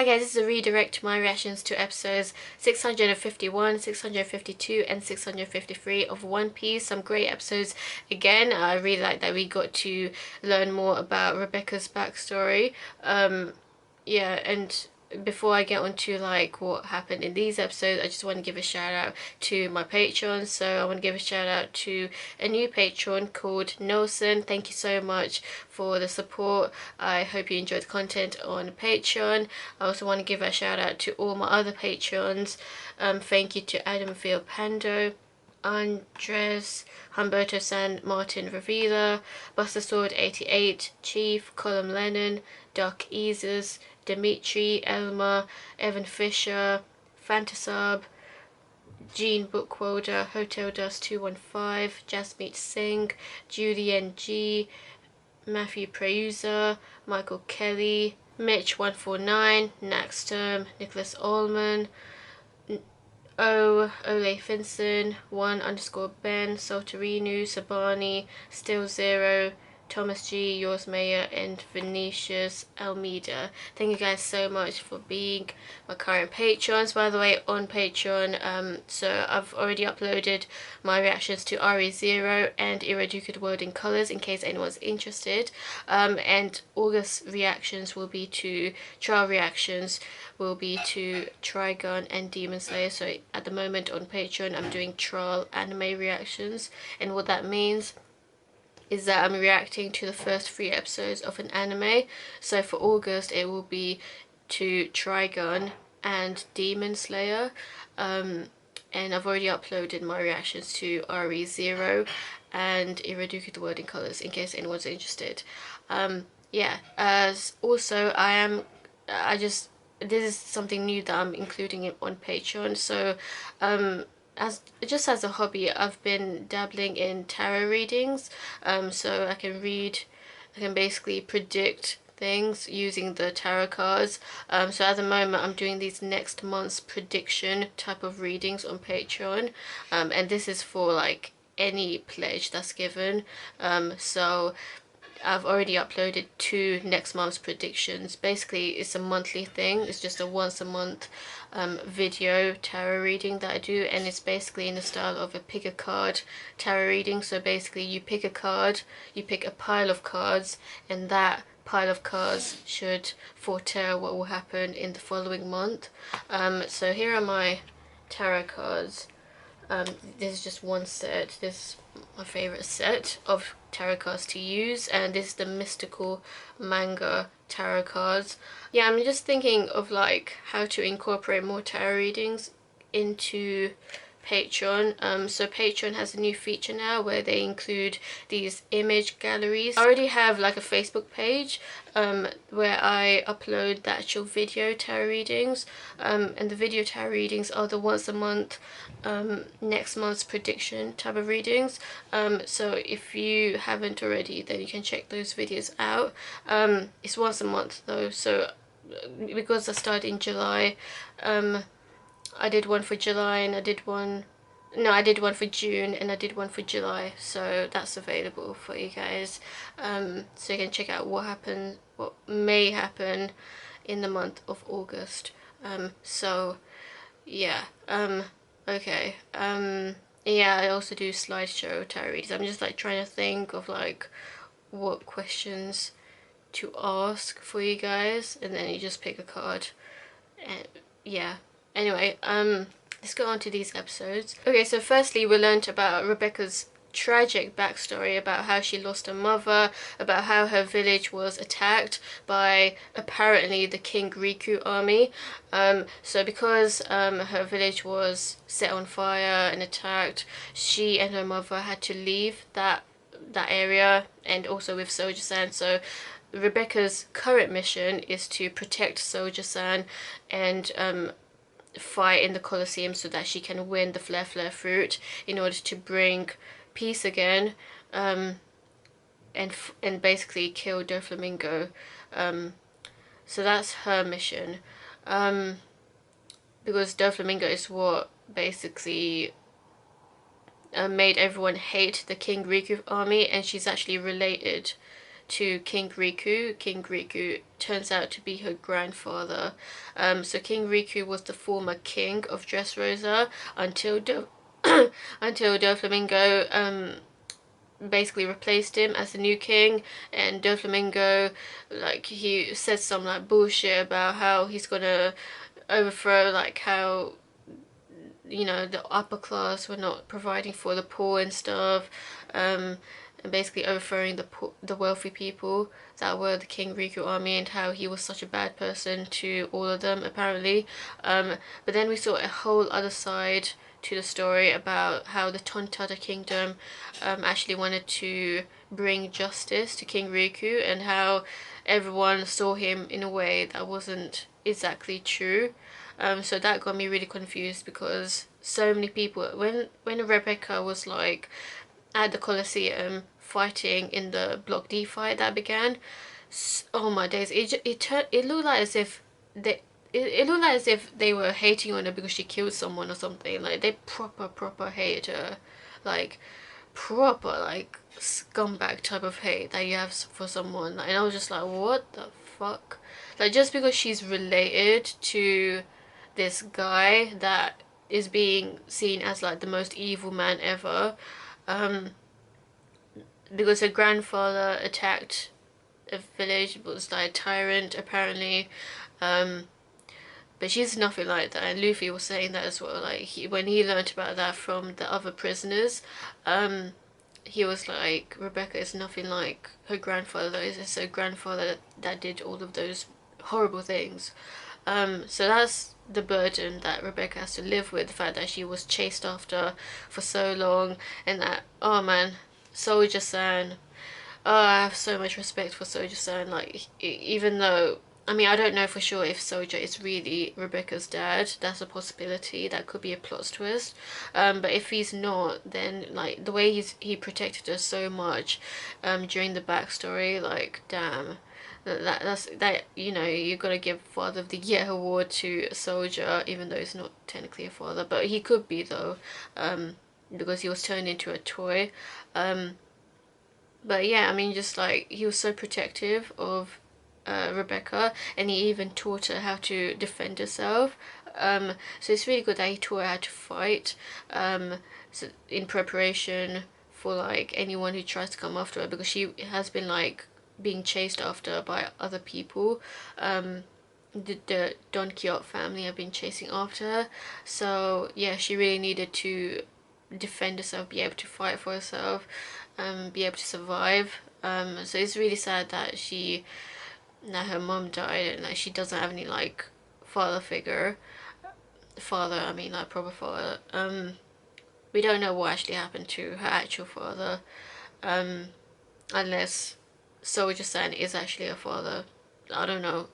Hi guys, this is a redirect to my reactions to episodes 651, 652 and 653 of One Piece. Some great episodes again. I really like that we got to learn more about Rebecca's backstory. Yeah, and before I get on to like what happened in these episodes, I just want to give a shout out to my patrons. So I want to give a shout out to a new patron called Nelson. Thank you so much for the support. I hope you enjoyed the content on Patreon. I also want to give a shout out to all my other patrons. Thank you to Adam Phil Pando, Andres, Humberto San Martin Revila, Buster Sword 88, Chief, Colum Lennon, Dark Eases, Dimitri, Elma, Evan Fisher, Fantasab, Jean Bookwoder, Hotel Dust 215, Jasmeet Singh, Julian G, Matthew Preuser, Michael Kelly, Mitch 149, Naxterm, Nicholas Allman, Ole Finson, 1_Ben, Solterinu, Sabani, Still Zero, Thomas G, Yours Mayor, and Vinicius Almeida. Thank you guys so much for being my current patrons. By the way, on Patreon, so I've already uploaded my reactions to RE0 and Iraduka the World in Colours in case anyone's interested. And August reactions will be to trial reactions will be to Trigun and Demon Slayer. So at the moment on Patreon I'm doing trial anime reactions, and what that means is that I'm reacting to the first 3 episodes of an anime. So for August it will be to Trigun and Demon Slayer, and I've already uploaded my reactions to RE0 and Iraduka the World in Colours in case anyone's interested. Yeah, as also this is something new that I'm including it on Patreon. So just as a hobby, I've been dabbling in tarot readings. So I can basically predict things using the tarot cards. So at the moment I'm doing these next month's prediction type of readings on Patreon, and this is for like any pledge that's given. So I've already uploaded 2 next month's predictions. Basically it's a monthly thing. It's just a once a month video tarot reading that I do, and it's basically in the style of a pick a card tarot reading. So basically you pick a card, you pick a pile of cards, and that pile of cards should foretell what will happen in the following month. So here are my tarot cards. This is just one set. This is my favourite set of tarot cards to use, and this is the Mystical Manga tarot cards. Yeah, I'm just thinking of like how to incorporate more tarot readings into Patreon. So Patreon has a new feature now where they include these image galleries. I already have like a Facebook page where I upload the actual video tarot readings, and the video tarot readings are the once a month next month's prediction type of readings. So if you haven't already, then you can check those videos out. It's once a month though, so because I started in July, I did one for July and I did one for June and I did one for July, so that's available for you guys. So you can check out what may happen in the month of August. So yeah, okay. Yeah, I also do slideshow tarot readings. I'm just like trying to think of like what questions to ask for you guys, and then you just pick a card, and yeah. Anyway, let's go on to these episodes. Okay, so firstly we learnt about Rebecca's tragic backstory, about how she lost her mother, about how her village was attacked by apparently the King Riku army. So because her village was set on fire and attacked, she and her mother had to leave that area, and also with Soja-san. So Rebecca's current mission is to protect Soja-san and fight in the Coliseum so that she can win the Flare fruit in order to bring peace again, and basically kill Doflamingo. So that's her mission, because Doflamingo is what basically made everyone hate the King Riku army, and she's actually related to King Riku. King Riku turns out to be her grandfather. So King Riku was the former king of Dressrosa until until Doflamingo basically replaced him as the new king. And Doflamingo, like, he said some like bullshit about how he's gonna overthrow, like, how, you know, the upper class were not providing for the poor and stuff, and basically overthrowing the wealthy people that were the King Riku army, and how he was such a bad person to all of them apparently. But then we saw a whole other side to the story about how the Tontata kingdom actually wanted to bring justice to King Riku, and how everyone saw him in a way that wasn't exactly true. So that got me really confused, because so many people, when Rebecca was like at the Coliseum fighting in the Block D fight that began, oh my days, it looked like as if it looked like as if they were hating on her because she killed someone or something. Like, they proper hated her, like proper like scumbag type of hate that you have for someone. And I was just like, what the fuck? Like, just because she's related to this guy that is being seen as like the most evil man ever, because her grandfather attacked a village, was like a tyrant apparently, but she's nothing like that. And Luffy was saying that as well, like, when he learned about that from the other prisoners, he was like, Rebecca is nothing like her grandfather. It's her grandfather that did all of those horrible things. So that's the burden that Rebecca has to live with, the fact that she was chased after for so long, and that, oh man, Soldier-san, oh, I have so much respect for Soldier-san. Like, even though, I mean, I don't know for sure if Soldier is really Rebecca's dad. That's a possibility. That could be a plot twist. But if he's not, then like the way he protected her so much during the backstory, like, damn. That you know, you gotta give Father of the Year award to a Soldier, even though he's not technically a father, but he could be though, because he was turned into a toy. But yeah, I mean, just like, he was so protective of Rebecca, and he even taught her how to defend herself. So it's really good that he taught her how to fight, so in preparation for like anyone who tries to come after her, because she has been like being chased after by other people. The Donquixote family have been chasing after her, so yeah, she really needed to defend herself, be able to fight for herself, be able to survive. So it's really sad that her mom died, and like she doesn't have any like father figure. Father, I mean, like proper father. We don't know what actually happened to her actual father, unless Soldier-san is actually a father. I don't know.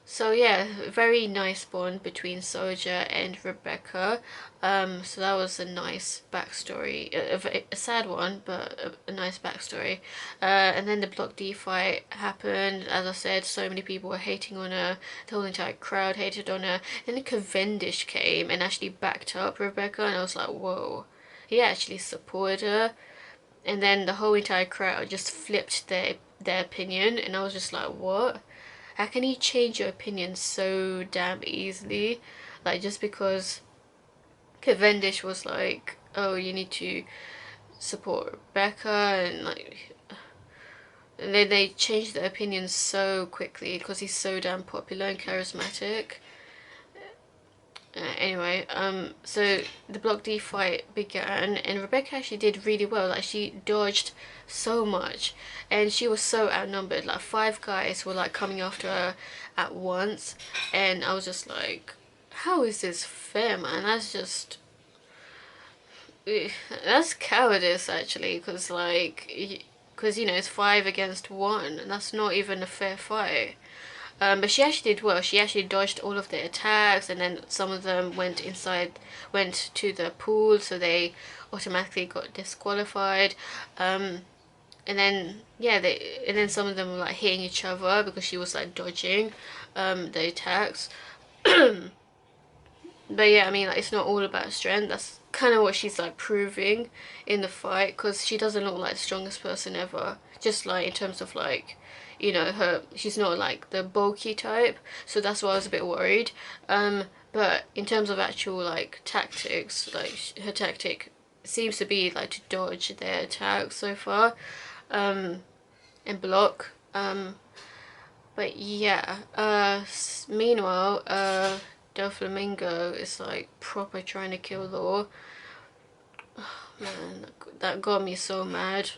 So yeah, very nice bond between Soldier and Rebecca. So that was a nice backstory, a sad one, but a nice backstory. And then the Block D fight happened. As I said, so many people were hating on her. The whole entire crowd hated on her. Then Cavendish came and actually backed up Rebecca, and I was like, whoa, he actually supported her. And then the whole entire crowd just flipped their opinion, and I was just like, what? How can you change your opinion so damn easily? Like, just because Cavendish was like, oh, you need to support Rebecca, and like, and then they changed their opinion so quickly because he's so damn popular and charismatic. Anyway, so the Block D fight began, and Rebecca actually did really well. Like, she dodged so much, and she was so outnumbered. Like, 5 guys were like coming after her at once, and I was just like, how is this fair, man? That's cowardice actually, because like, because you know, it's 5 against 1, and that's not even a fair fight. But she actually did well. She actually dodged all of the attacks, and then some of them went to the pool, so they automatically got disqualified. And then yeah, and then some of them were like hitting each other because she was like dodging the attacks. But yeah, I mean, like, it's not all about strength. kind of what she's like proving in the fight, because she doesn't look like the strongest person ever, just like in terms of like, you know, she's not like the bulky type, so that's why I was a bit worried. But in terms of actual like tactics, like her tactic seems to be like to dodge their attacks so far, and block. But yeah, meanwhile, Doflamingo is like proper trying to kill Law. Man, that got me so mad.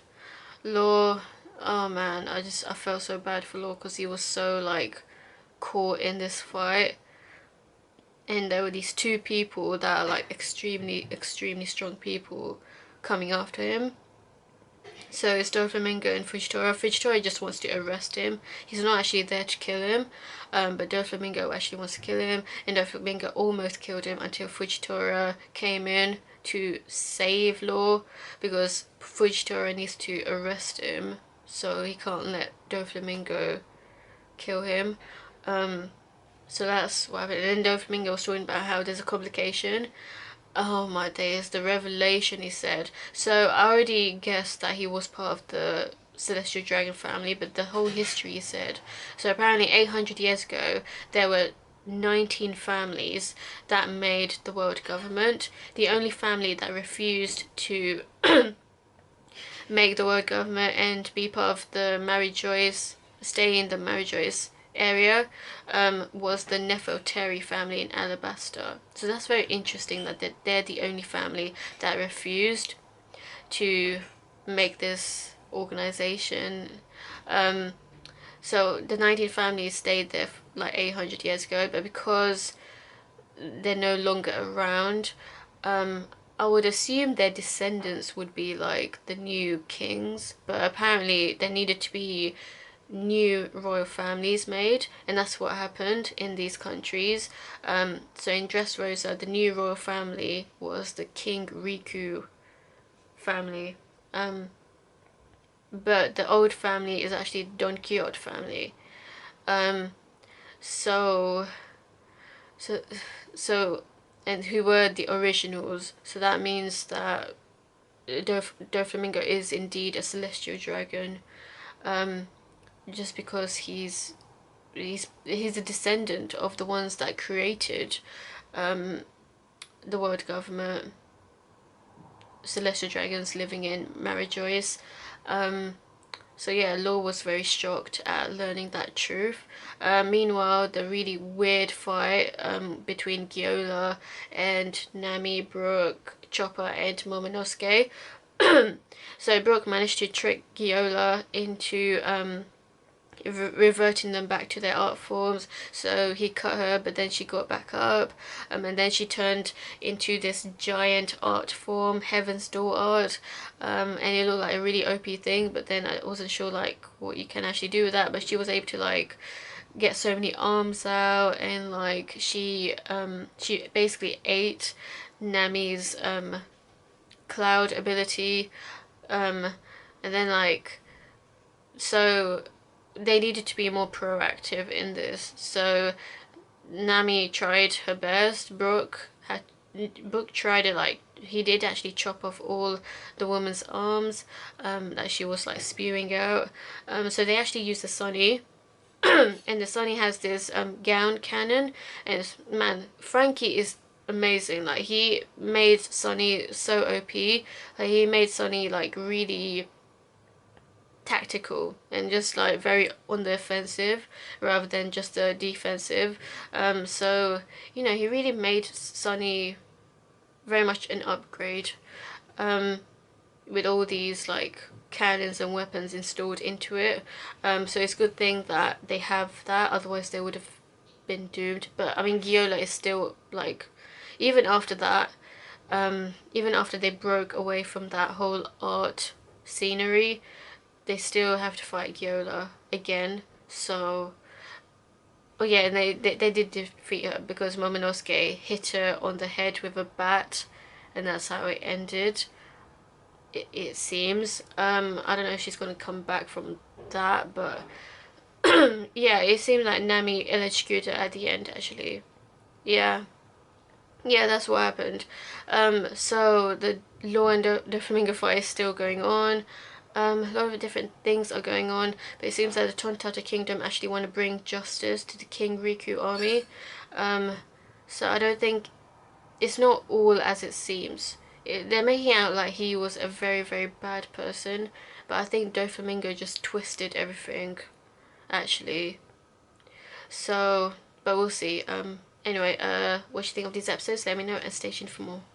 Law, oh man, I felt so bad for Law because he was so like caught in this fight, and there were these two people that are like extremely strong people coming after him. So it's Doflamingo and Fujitora. Fujitora just wants to arrest him. He's not actually there to kill him, but Doflamingo actually wants to kill him, and Doflamingo almost killed him until Fujitora came in to save Law, because Fujitora needs to arrest him, so he can't let Doflamingo kill him. So that's what happened. And then Doflamingo was talking about how there's a complication. Oh my days, the revelation, he said. So I already guessed that he was part of the Celestial Dragon family, but the whole history, he said. So apparently 800 years ago, there were 19 families that made the world government. The only family that refused to make the world government and be part of the Marijois, stay in the Marijois area, was the Nefertari family in Alabasta. So that's very interesting that they're the only family that refused to make this organization. So the 19 families stayed there like 800 years ago, but because they're no longer around, I would assume their descendants would be like the new kings, but apparently there needed to be new royal families made, and that's what happened in these countries. So in Dressrosa, the new royal family was the King Riku family, but the old family is actually Donquixote family. So so so and who were the originals, so that means that Doflamingo is indeed a celestial dragon, just because he's a descendant of the ones that created the world government, celestial dragons living in Marijois. So yeah, Law was very shocked at learning that truth. Meanwhile, the really weird fight between GIOLLA and Nami, Brook, Chopper, and Momonosuke. So Brook managed to trick GIOLLA into reverting them back to their art forms. So he cut her, but then she got back up, and then she turned into this giant art form, Heaven's Door art, and it looked like a really OP thing, but then I wasn't sure like what you can actually do with that. But she was able to like get so many arms out, and like she basically ate Nami's cloud ability, and then like, so they needed to be more proactive in this. So Nami tried her best. Brook tried to like, he did actually chop off all the woman's arms that she was like spewing out. So they actually used the Sunny. And the Sunny has this gown cannon, and man, Frankie is amazing. Like, he made Sunny so OP. Like, he made Sunny like really tactical and just like very on the offensive rather than just the defensive. So you know, he really made Sunny very much an upgrade, with all these like cannons and weapons installed into it. So it's a good thing that they have that, otherwise they would have been doomed. But I mean, GIOLLA is still like, even after that, even after they broke away from that whole art scenery, they still have to fight GIOLLA again. So, oh yeah, and they did defeat her because Momonosuke hit her on the head with a bat, and that's how it ended. It seems. I don't know if she's gonna come back from that, but yeah, it seemed like Nami electrocuted her at the end actually. Yeah. Yeah, that's what happened. So the Law and Doflamingo fight is still going on. A lot of different things are going on, but it seems that the Tontata Kingdom actually want to bring justice to the King Riku army. Um, so I don't think it's not all as it seems. They're making out like he was a very, very bad person, but I think Doflamingo just twisted everything, actually. So, but we'll see. Anyway, what you think of these episodes? Let me know and stay tuned for more.